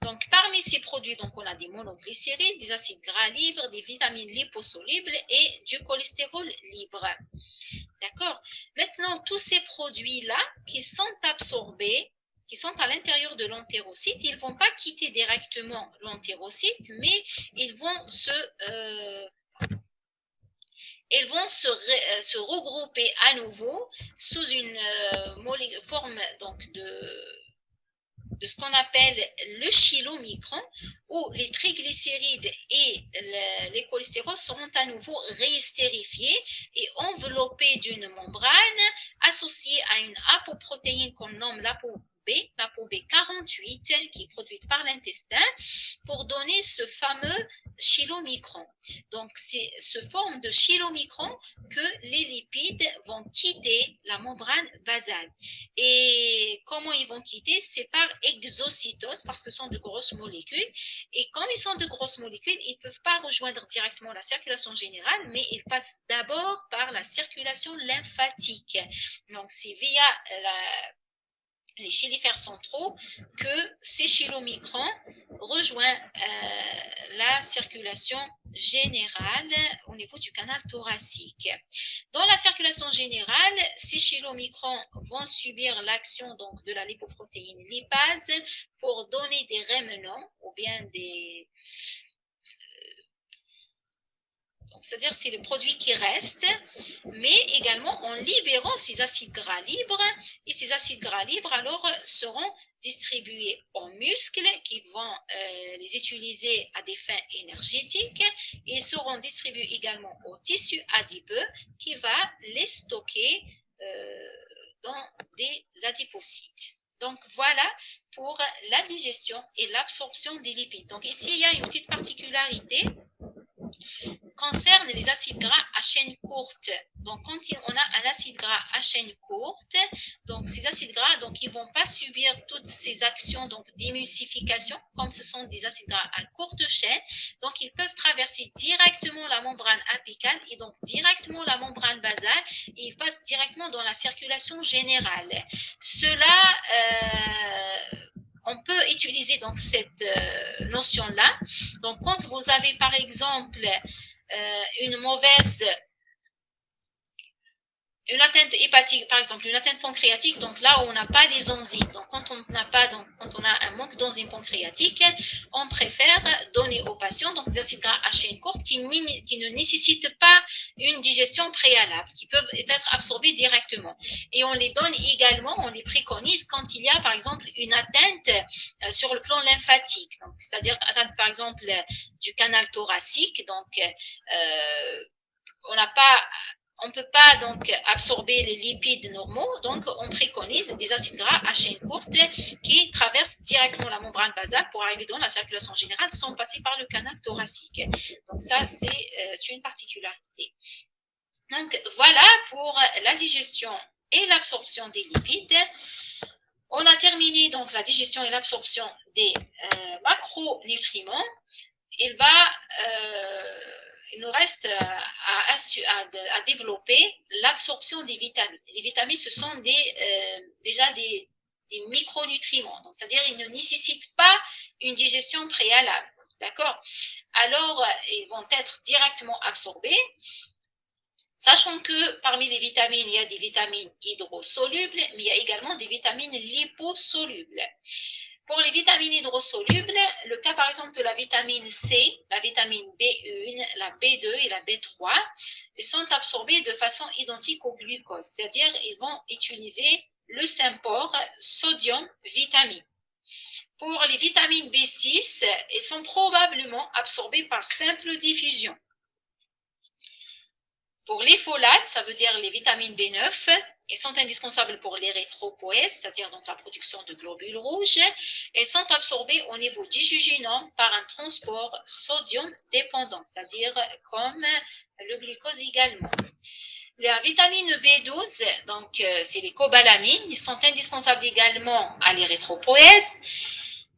Donc, parmi ces produits, donc, on a des monoglycérides, des acides gras libres, des vitamines liposolubles et du cholestérol libre. D'accord? Maintenant, tous ces produits-là qui sont absorbés qui sont à l'intérieur de l'entérocyte, ils ne vont pas quitter directement l'entérocyte, mais ils vont se regrouper à nouveau sous une forme donc de ce qu'on appelle le chylomicron, où les triglycérides et les cholestérols seront à nouveau réestérifiés et enveloppés d'une membrane associée à une apoprotéine qu'on nomme l'ApoB, l'ApoB48, qui est produite par l'intestin, pour donner ce fameux chylomicron. Donc, c'est ce forme de chylomicron que les lipides vont quitter la membrane basale. Et comment ils vont quitter? C'est par exocytose, parce que ce sont de grosses molécules. Et comme ils sont de grosses molécules, ils ne peuvent pas rejoindre directement la circulation générale, mais ils passent d'abord par la circulation lymphatique. Donc, c'est via les chylifères centraux que ces chylomicrons rejoignent la circulation générale au niveau du canal thoracique. Dans la circulation générale, ces chylomicrons vont subir l'action donc de la lipoprotéine lipase pour donner des rémanents ou bien des c'est-à-dire c'est le produit qui reste, mais également en libérant ces acides gras libres, et ces acides gras libres alors seront distribués aux muscles qui vont les utiliser à des fins énergétiques, et seront distribués également au tissu adipeux qui va les stocker dans des adipocytes. Donc voilà pour la digestion et l'absorption des lipides. Donc ici il y a une petite particularité concerne les acides gras à chaîne courte. Donc, quand on a un acide gras à chaîne courte, donc ces acides gras, donc ils vont pas subir toutes ces actions donc d'émulsification, comme ce sont des acides gras à courte chaîne. Donc, ils peuvent traverser directement la membrane apicale et donc directement la membrane basale, et ils passent directement dans la circulation générale. Cela on peut utiliser donc cette notion-là. Donc, quand vous avez par exemple une atteinte hépatique, par exemple, une atteinte pancréatique, donc là où on n'a pas les enzymes. Donc, quand on a un manque d'enzymes pancréatiques, on préfère donner aux patients donc des acides gras à chaîne courte qui ne nécessitent pas une digestion préalable, qui peuvent être absorbés directement. Et on les donne également, on les préconise quand il y a, par exemple, une atteinte sur le plan lymphatique. Donc, c'est-à-dire atteinte, par exemple, du canal thoracique. Donc, on ne peut pas donc absorber les lipides normaux, donc on préconise des acides gras à chaîne courte qui traversent directement la membrane basale pour arriver dans la circulation générale sans passer par le canal thoracique. Donc ça, c'est une particularité. Donc voilà pour la digestion et l'absorption des lipides. On a terminé donc la digestion et l'absorption des macronutriments. Il nous reste à développer l'absorption des vitamines. Les vitamines, ce sont déjà des micronutriments, donc c'est-à-dire ils ne nécessitent pas une digestion préalable, d'accord? Alors, ils vont être directement absorbés, sachant que parmi les vitamines, il y a des vitamines hydrosolubles, mais il y a également des vitamines liposolubles. Pour les vitamines hydrosolubles, le cas par exemple de la vitamine C, la vitamine B1, la B2 et la B3, ils sont absorbés de façon identique au glucose, c'est-à-dire ils vont utiliser le sympore sodium-vitamine. Pour les vitamines B6, ils sont probablement absorbés par simple diffusion. Pour les folates, ça veut dire les vitamines B9, elles sont indispensables pour l'érythropoïèse, c'est-à-dire donc la production de globules rouges. Elles sont absorbées au niveau du jejunum par un transport sodium dépendant, c'est-à-dire comme le glucose également. La vitamine B12, donc c'est les cobalamines, ils sont indispensables également à l'érythropoïèse.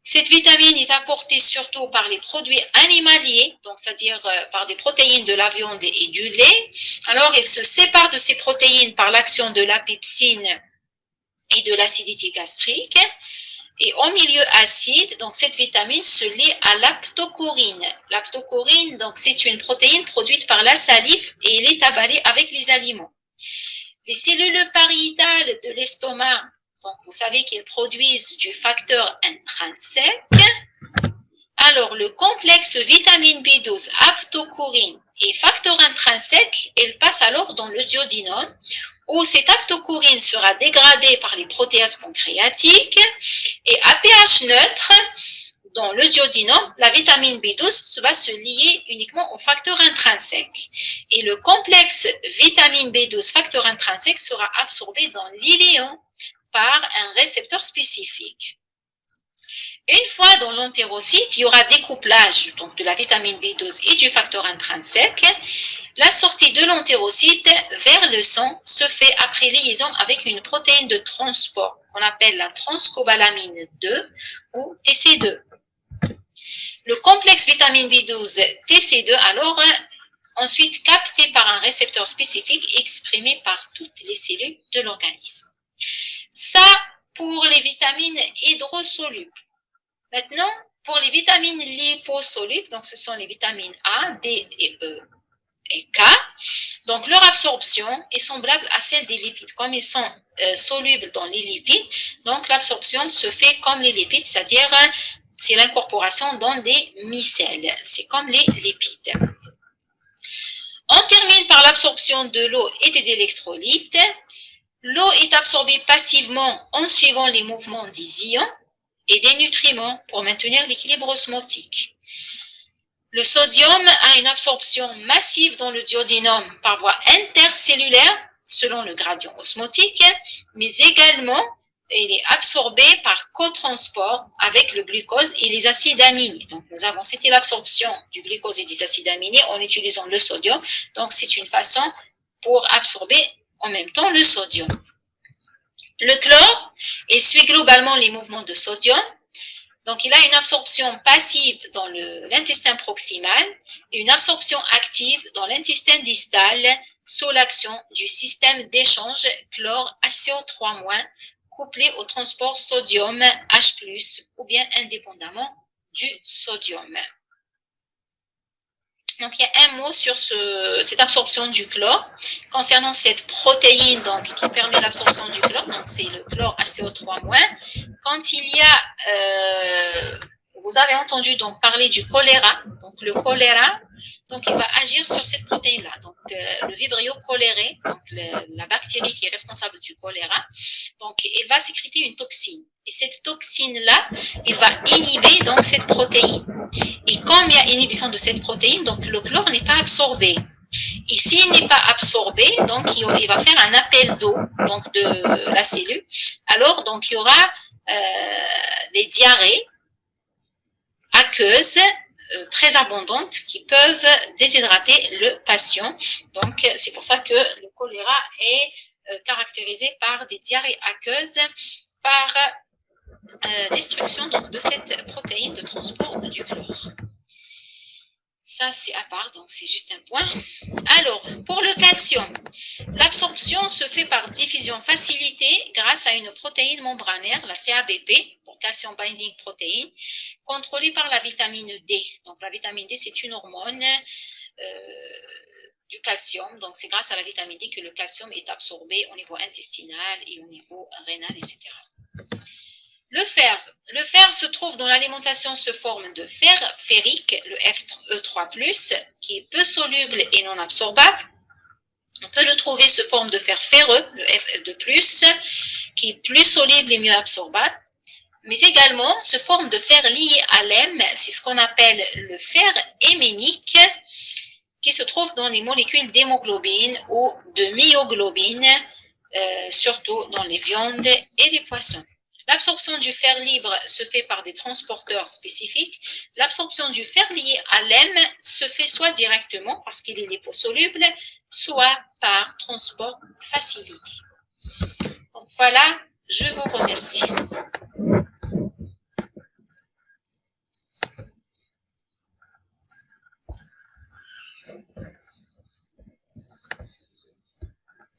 Cette vitamine est apportée surtout par les produits animaliers, donc c'est-à-dire par des protéines de la viande et du lait. Alors, elle se sépare de ces protéines par l'action de la pepsine et de l'acidité gastrique. Et en milieu acide, donc cette vitamine se lie à l'aptocorine. L'aptocorine, donc c'est une protéine produite par la salive et elle est avalée avec les aliments. Les cellules pariétales de l'estomac Donc, vous savez qu'ils produisent du facteur intrinsèque. Alors, le complexe vitamine B12, aptocourine et facteur intrinsèque, il passe alors dans le duodénum, où cette aptocourine sera dégradée par les protéases pancréatiques et à pH neutre, dans le duodénum, la vitamine B12 va se lier uniquement au facteur intrinsèque. Et le complexe vitamine B12 facteur intrinsèque sera absorbé dans l'iléon par un récepteur spécifique. Une fois dans l'entérocyte, il y aura découplage donc, de la vitamine B12 et du facteur intrinsèque. La sortie de l'entérocyte vers le sang se fait après liaison avec une protéine de transport qu'on appelle la transcobalamine 2 ou TC2. Le complexe vitamine B12 TC2 alors ensuite capté par un récepteur spécifique exprimé par toutes les cellules de l'organisme. Ça pour les vitamines hydrosolubles. Maintenant, pour les vitamines liposolubles, donc ce sont les vitamines A, D et E et K, donc leur absorption est semblable à celle des lipides. Comme ils sont solubles dans les lipides, donc l'absorption se fait comme les lipides, c'est-à-dire c'est l'incorporation dans des micelles. C'est comme les lipides. On termine par l'absorption de l'eau et des électrolytes. L'eau est absorbée passivement en suivant les mouvements des ions et des nutriments pour maintenir l'équilibre osmotique. Le sodium a une absorption massive dans le duodénum par voie intercellulaire selon le gradient osmotique, mais également il est absorbé par cotransport avec le glucose et les acides aminés. Donc nous avons cité l'absorption du glucose et des acides aminés en utilisant le sodium. Donc c'est une façon pour absorber en même temps le sodium. Le chlore, il suit globalement les mouvements de sodium. Donc, il a une absorption passive dans l'intestin proximal et une absorption active dans l'intestin distal sous l'action du système d'échange chlore-HCO3- couplé au transport sodium H+, ou bien indépendamment du sodium. Donc, il y a un mot sur cette absorption du chlore. Concernant cette protéine donc, qui permet l'absorption du chlore, donc c'est le chlore HCO3-. Quand il y a, vous avez entendu donc parler du choléra, donc le choléra, donc il va agir sur cette protéine-là. Donc le Vibrio cholerae, donc la bactérie qui est responsable du choléra, donc il va sécréter une toxine. Et cette toxine-là, il va inhiber donc cette protéine. Et comme il y a inhibition de cette protéine, donc le chlore n'est pas absorbé. Et s'il n'est pas absorbé, donc il va faire un appel d'eau donc de la cellule. Alors donc il y aura des diarrhées aqueuses très abondantes qui peuvent déshydrater le patient. Donc c'est pour ça que le choléra est caractérisé par des diarrhées aqueuses par destruction donc, de cette protéine de transport du chlore. Ça, c'est à part, donc c'est juste un point. Alors, pour le calcium, l'absorption se fait par diffusion facilitée grâce à une protéine membranaire, la CABP, pour Calcium Binding Protein, contrôlée par la vitamine D. Donc, la vitamine D, c'est une hormone du calcium. Donc, c'est grâce à la vitamine D que le calcium est absorbé au niveau intestinal et au niveau rénal, etc. Le fer se trouve dans l'alimentation sous forme de fer ferrique, le Fe3+, qui est peu soluble et non absorbable. On peut le trouver sous forme de fer ferreux, le Fe2+, qui est plus soluble et mieux absorbable. Mais également sous forme de fer lié à l'hème, c'est ce qu'on appelle le fer héménique, qui se trouve dans les molécules d'hémoglobine ou de myoglobine, surtout dans les viandes et les poissons. L'absorption du fer libre se fait par des transporteurs spécifiques. L'absorption du fer lié à l'hème se fait soit directement parce qu'il est liposoluble, soit par transport facilité. Donc voilà, je vous remercie.